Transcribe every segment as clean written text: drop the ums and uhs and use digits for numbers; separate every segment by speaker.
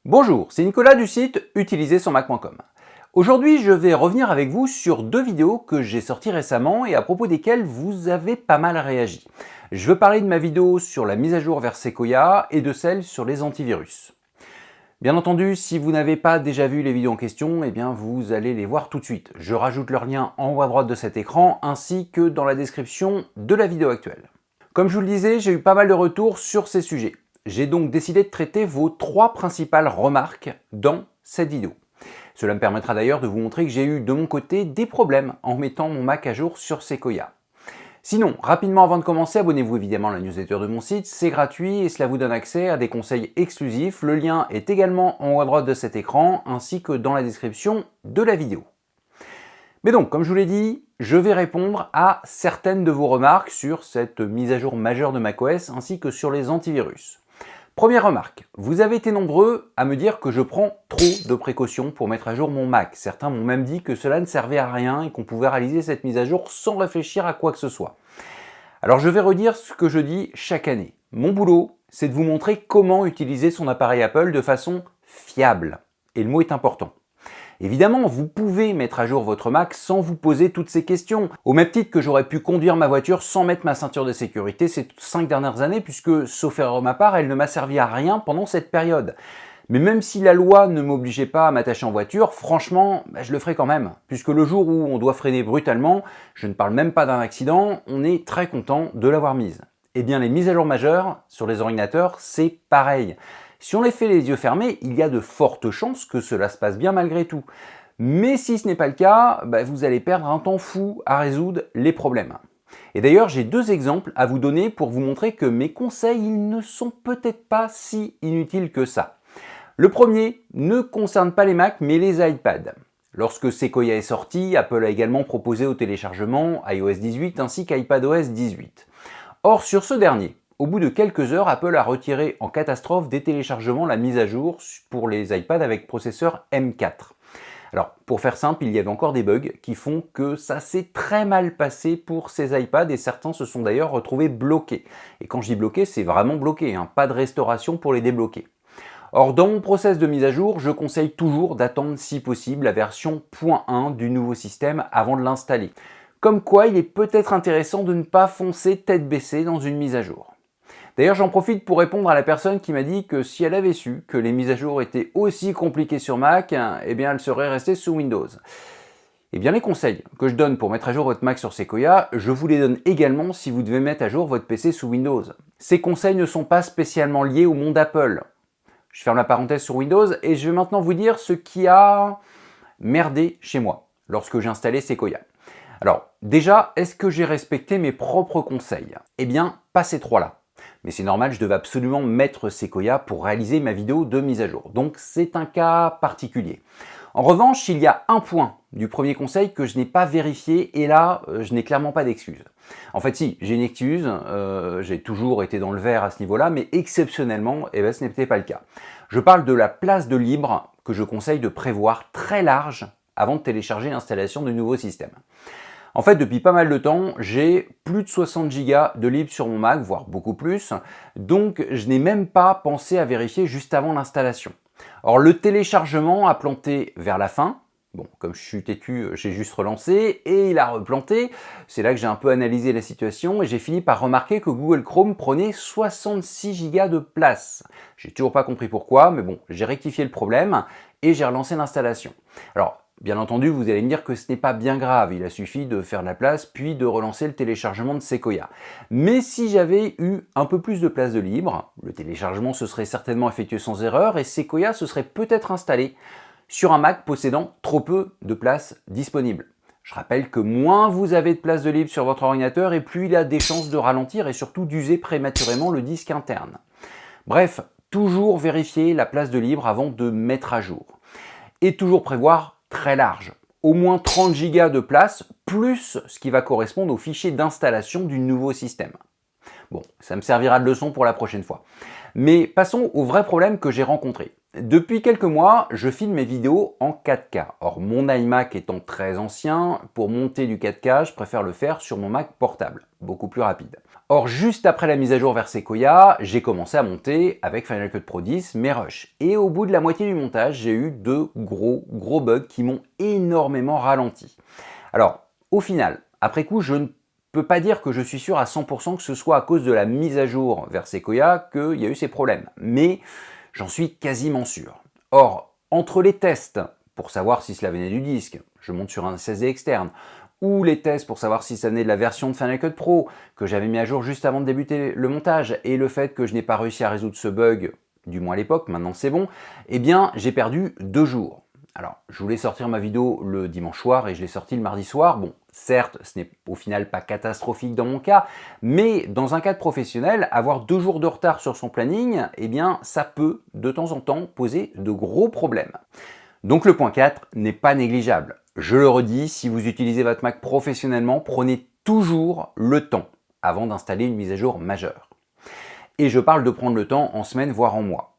Speaker 1: Bonjour, c'est Nicolas du site utilisersonmac.com. Aujourd'hui, je vais revenir avec vous sur deux vidéos que j'ai sorties récemment et à propos desquelles vous avez pas mal réagi. Je veux parler de ma vidéo sur la mise à jour vers Sequoia et de celle sur les antivirus. Bien entendu, si vous n'avez pas déjà vu les vidéos en question, eh bien vous allez les voir tout de suite. Je rajoute leur lien en haut à droite de cet écran ainsi que dans la description de la vidéo actuelle. Comme je vous le disais, j'ai eu pas mal de retours sur ces sujets. J'ai donc décidé de traiter vos trois principales remarques dans cette vidéo. Cela me permettra d'ailleurs de vous montrer que j'ai eu de mon côté des problèmes en mettant mon Mac à jour sur Sequoia. Sinon, rapidement avant de commencer, abonnez-vous évidemment à la newsletter de mon site, c'est gratuit et cela vous donne accès à des conseils exclusifs. Le lien est également en haut à droite de cet écran ainsi que dans la description de la vidéo. Mais donc, comme je vous l'ai dit, je vais répondre à certaines de vos remarques sur cette mise à jour majeure de macOS ainsi que sur les antivirus. Première remarque, vous avez été nombreux à me dire que je prends trop de précautions pour mettre à jour mon Mac. Certains m'ont même dit que cela ne servait à rien et qu'on pouvait réaliser cette mise à jour sans réfléchir à quoi que ce soit. Alors je vais redire ce que je dis chaque année. Mon boulot, c'est de vous montrer comment utiliser son appareil Apple de façon fiable. Et le mot est important. Évidemment, vous pouvez mettre à jour votre Mac sans vous poser toutes ces questions. Au même titre que j'aurais pu conduire ma voiture sans mettre ma ceinture de sécurité ces 5 dernières années, puisque, sauf erreur de ma part, elle ne m'a servi à rien pendant cette période. Mais même si la loi ne m'obligeait pas à m'attacher en voiture, franchement, je le ferai quand même. Puisque le jour où on doit freiner brutalement, je ne parle même pas d'un accident, on est très content de l'avoir mise. Eh bien, les mises à jour majeures sur les ordinateurs, c'est pareil. Si on les fait les yeux fermés, il y a de fortes chances que cela se passe bien malgré tout. Mais si ce n'est pas le cas, vous allez perdre un temps fou à résoudre les problèmes. Et d'ailleurs, j'ai deux exemples à vous donner pour vous montrer que mes conseils ils ne sont peut-être pas si inutiles que ça. Le premier ne concerne pas les Mac mais les iPads. Lorsque Sequoia est sorti, Apple a également proposé au téléchargement iOS 18 ainsi qu'iPadOS 18. Or, sur ce dernier, au bout de quelques heures, Apple a retiré en catastrophe des téléchargements la mise à jour pour les iPads avec processeur M4. Alors, pour faire simple, il y avait encore des bugs qui font que ça s'est très mal passé pour ces iPads et certains se sont d'ailleurs retrouvés bloqués. Et quand je dis bloqué, c'est vraiment bloqué, pas de restauration pour les débloquer. Or, dans mon process de mise à jour, je conseille toujours d'attendre si possible la version .1 du nouveau système avant de l'installer. Comme quoi, il est peut-être intéressant de ne pas foncer tête baissée dans une mise à jour. D'ailleurs, j'en profite pour répondre à la personne qui m'a dit que si elle avait su que les mises à jour étaient aussi compliquées sur Mac, eh bien elle serait restée sous Windows. Eh bien les conseils que je donne pour mettre à jour votre Mac sur Sequoia, je vous les donne également si vous devez mettre à jour votre PC sous Windows. Ces conseils ne sont pas spécialement liés au monde Apple. Je ferme la parenthèse sur Windows et je vais maintenant vous dire ce qui a merdé chez moi lorsque j'ai installé Sequoia. Alors, déjà, est-ce que j'ai respecté mes propres conseils? Eh bien, pas ces trois-là. Mais c'est normal, je devais absolument mettre Sequoia pour réaliser ma vidéo de mise à jour. Donc c'est un cas particulier. En revanche, il y a un point du premier conseil que je n'ai pas vérifié et là, je n'ai clairement pas d'excuse. En fait, si, j'ai une excuse, j'ai toujours été dans le vert à ce niveau-là, mais exceptionnellement, ce n'était pas le cas. Je parle de la place de libre que je conseille de prévoir très large avant de télécharger l'installation du nouveau système. En fait, depuis pas mal de temps, j'ai plus de 60 Go de libre sur mon Mac, voire beaucoup plus, donc je n'ai même pas pensé à vérifier juste avant l'installation. Or, le téléchargement a planté vers la fin. Bon, comme je suis têtu, j'ai juste relancé et il a replanté. C'est là que j'ai un peu analysé la situation et j'ai fini par remarquer que Google Chrome prenait 66 Go de place. J'ai toujours pas compris pourquoi, mais bon, j'ai rectifié le problème et j'ai relancé l'installation. Alors, bien entendu, vous allez me dire que ce n'est pas bien grave, il a suffi de faire de la place puis de relancer le téléchargement de Sequoia. Mais si j'avais eu un peu plus de place de libre, le téléchargement se serait certainement effectué sans erreur et Sequoia se serait peut-être installé sur un Mac possédant trop peu de place disponible. Je rappelle que moins vous avez de place de libre sur votre ordinateur et plus il a des chances de ralentir et surtout d'user prématurément le disque interne. Bref, toujours vérifier la place de libre avant de mettre à jour. Et toujours prévoir très large, au moins 30 Go de place, plus ce qui va correspondre au fichier d'installation du nouveau système. Bon, ça me servira de leçon pour la prochaine fois. Mais passons au vrai problème que j'ai rencontré. Depuis quelques mois, je filme mes vidéos en 4K. Or, mon iMac étant très ancien, pour monter du 4K, je préfère le faire sur mon Mac portable, beaucoup plus rapide. Or, juste après la mise à jour vers Sequoia, j'ai commencé à monter avec Final Cut Pro 10 mes rushs. Et au bout de la moitié du montage, j'ai eu de gros bugs qui m'ont énormément ralenti. Alors, au final, après coup, je ne peux pas dire que je suis sûr à 100% que ce soit à cause de la mise à jour vers Sequoia qu'il y a eu ces problèmes. Mais j'en suis quasiment sûr. Or, entre les tests pour savoir si cela venait du disque, je monte sur un SSD externe, ou les tests pour savoir si ça venait de la version de Final Cut Pro que j'avais mis à jour juste avant de débuter le montage, et le fait que je n'ai pas réussi à résoudre ce bug, du moins à l'époque, maintenant c'est bon, eh bien j'ai perdu 2 jours. Alors, je voulais sortir ma vidéo le dimanche soir et je l'ai sortie le mardi soir. Bon, certes, ce n'est au final pas catastrophique dans mon cas, mais dans un cadre professionnel, avoir 2 jours de retard sur son planning, eh bien ça peut de temps en temps poser de gros problèmes. Donc le point 4 n'est pas négligeable. Je le redis, si vous utilisez votre Mac professionnellement, prenez toujours le temps avant d'installer une mise à jour majeure. Et je parle de prendre le temps en semaine, voire en mois.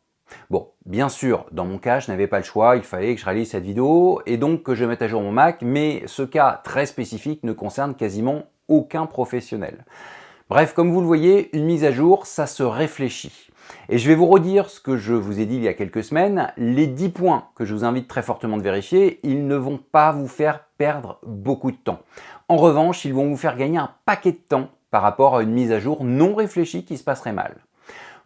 Speaker 1: Bon, bien sûr, dans mon cas, je n'avais pas le choix, il fallait que je réalise cette vidéo et donc que je mette à jour mon Mac, mais ce cas très spécifique ne concerne quasiment aucun professionnel. Bref, comme vous le voyez, une mise à jour, ça se réfléchit. Et je vais vous redire ce que je vous ai dit il y a quelques semaines, les 10 points que je vous invite très fortement de vérifier, ils ne vont pas vous faire perdre beaucoup de temps. En revanche, ils vont vous faire gagner un paquet de temps par rapport à une mise à jour non réfléchie qui se passerait mal.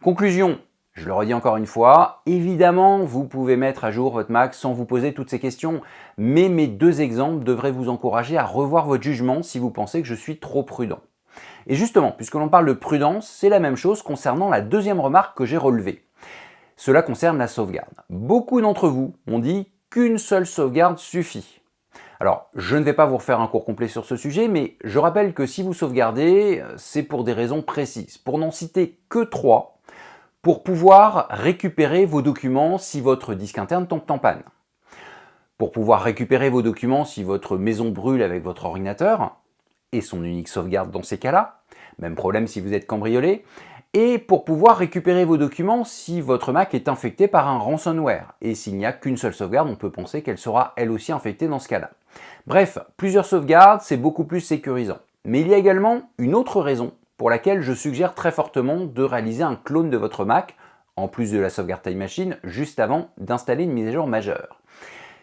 Speaker 1: Conclusion, je le redis encore une fois, évidemment, vous pouvez mettre à jour votre Mac sans vous poser toutes ces questions, mais mes 2 exemples devraient vous encourager à revoir votre jugement si vous pensez que je suis trop prudent. Et justement, puisque l'on parle de prudence, c'est la même chose concernant la deuxième remarque que j'ai relevée. Cela concerne la sauvegarde. Beaucoup d'entre vous m'ont dit qu'une seule sauvegarde suffit. Alors, je ne vais pas vous refaire un cours complet sur ce sujet, mais je rappelle que si vous sauvegardez, c'est pour des raisons précises. Pour n'en citer que 3, pour pouvoir récupérer vos documents si votre disque interne tombe en panne. Pour pouvoir récupérer vos documents si votre maison brûle avec votre ordinateur, et son unique sauvegarde dans ces cas-là, même problème si vous êtes cambriolé, et pour pouvoir récupérer vos documents si votre Mac est infecté par un ransomware. Et s'il n'y a qu'une seule sauvegarde, on peut penser qu'elle sera elle aussi infectée dans ce cas-là. Bref, plusieurs sauvegardes, c'est beaucoup plus sécurisant. Mais il y a également une autre raison pour laquelle je suggère très fortement de réaliser un clone de votre Mac, en plus de la sauvegarde Time Machine, juste avant d'installer une mise à jour majeure.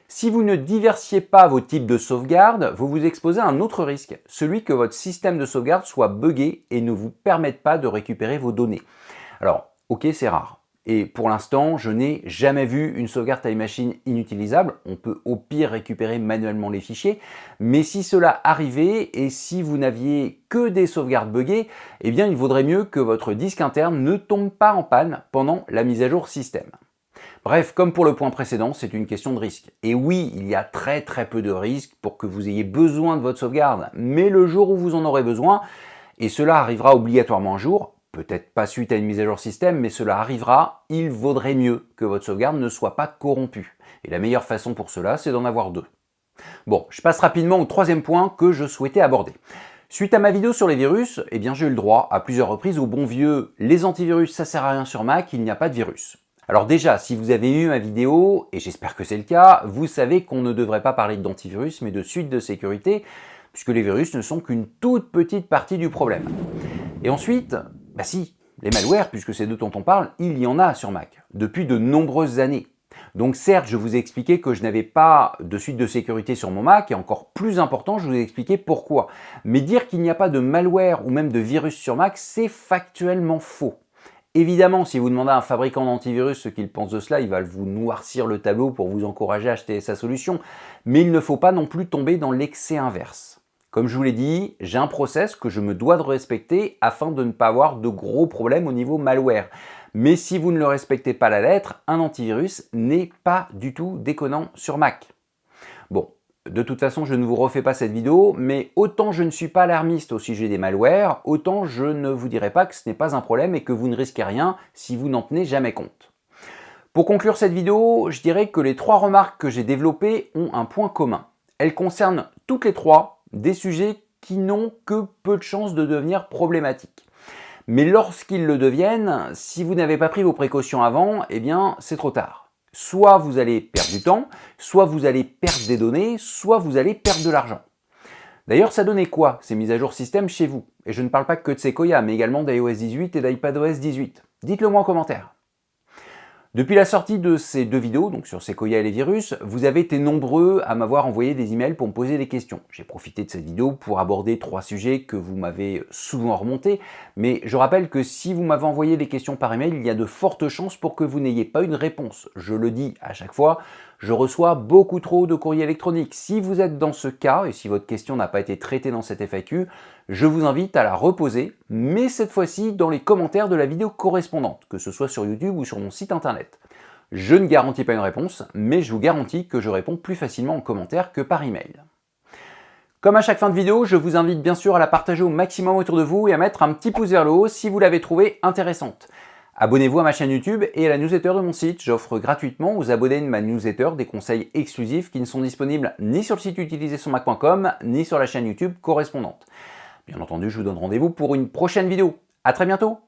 Speaker 1: Si vous ne diversifiez pas vos types de sauvegarde, vous vous exposez à un autre risque, celui que votre système de sauvegarde soit buggé et ne vous permette pas de récupérer vos données. Alors, ok, c'est rare. Et pour l'instant, je n'ai jamais vu une sauvegarde Time Machine inutilisable. On peut au pire récupérer manuellement les fichiers. Mais si cela arrivait et si vous n'aviez que des sauvegardes buggées, eh bien il vaudrait mieux que votre disque interne ne tombe pas en panne pendant la mise à jour système. Bref, comme pour le point précédent, c'est une question de risque. Et oui, il y a très peu de risques pour que vous ayez besoin de votre sauvegarde, mais le jour où vous en aurez besoin, et cela arrivera obligatoirement un jour, peut-être pas suite à une mise à jour système, mais cela arrivera, il vaudrait mieux que votre sauvegarde ne soit pas corrompue. Et la meilleure façon pour cela, c'est d'en avoir 2. Bon, je passe rapidement au 3e point que je souhaitais aborder. Suite à ma vidéo sur les virus, eh bien j'ai eu le droit à plusieurs reprises au bon vieux « les antivirus ça sert à rien sur Mac, il n'y a pas de virus ». Alors déjà, si vous avez eu ma vidéo, et j'espère que c'est le cas, vous savez qu'on ne devrait pas parler d'antivirus, mais de suite de sécurité, puisque les virus ne sont qu'une toute petite partie du problème. Et ensuite, bah si, les malwares, puisque c'est d'eux dont on parle, il y en a sur Mac, depuis de nombreuses années. Donc certes, je vous ai expliqué que je n'avais pas de suite de sécurité sur mon Mac, et encore plus important, je vous ai expliqué pourquoi. Mais dire qu'il n'y a pas de malware ou même de virus sur Mac, c'est factuellement faux. Évidemment, si vous demandez à un fabricant d'antivirus ce qu'il pense de cela, il va vous noircir le tableau pour vous encourager à acheter sa solution. Mais il ne faut pas non plus tomber dans l'excès inverse. Comme je vous l'ai dit, j'ai un process que je me dois de respecter afin de ne pas avoir de gros problèmes au niveau malware. Mais si vous ne le respectez pas à la lettre, un antivirus n'est pas du tout déconnant sur Mac. Bon. De toute façon, je ne vous refais pas cette vidéo, mais autant je ne suis pas alarmiste au sujet des malwares, autant je ne vous dirai pas que ce n'est pas un problème et que vous ne risquez rien si vous n'en tenez jamais compte. Pour conclure cette vidéo, je dirais que les 3 remarques que j'ai développées ont un point commun. Elles concernent toutes les 3 des sujets qui n'ont que peu de chances de devenir problématiques. Mais lorsqu'ils le deviennent, si vous n'avez pas pris vos précautions avant, eh bien c'est trop tard. Soit vous allez perdre du temps, soit vous allez perdre des données, soit vous allez perdre de l'argent. D'ailleurs, ça donnait quoi ces mises à jour système chez vous? Et je ne parle pas que de Sequoia, mais également d'iOS 18 et d'iPadOS 18. Dites-le moi en commentaire. Depuis la sortie de ces deux vidéos, donc sur Sequoia et les virus, vous avez été nombreux à m'avoir envoyé des emails pour me poser des questions. J'ai profité de cette vidéo pour aborder 3 sujets que vous m'avez souvent remontés, mais je rappelle que si vous m'avez envoyé des questions par email, il y a de fortes chances pour que vous n'ayez pas une réponse. Je le dis à chaque fois, je reçois beaucoup trop de courriers électroniques. Si vous êtes dans ce cas, et si votre question n'a pas été traitée dans cette FAQ, je vous invite à la reposer, mais cette fois-ci dans les commentaires de la vidéo correspondante, que ce soit sur YouTube ou sur mon site internet. Je ne garantis pas une réponse, mais je vous garantis que je réponds plus facilement en commentaire que par email. Comme à chaque fin de vidéo, je vous invite bien sûr à la partager au maximum autour de vous et à mettre un petit pouce vers le haut si vous l'avez trouvée intéressante. Abonnez-vous à ma chaîne YouTube et à la newsletter de mon site. J'offre gratuitement aux abonnés de ma newsletter des conseils exclusifs qui ne sont disponibles ni sur le site utilisersonmac.com ni sur la chaîne YouTube correspondante. Bien entendu, je vous donne rendez-vous pour une prochaine vidéo. À très bientôt!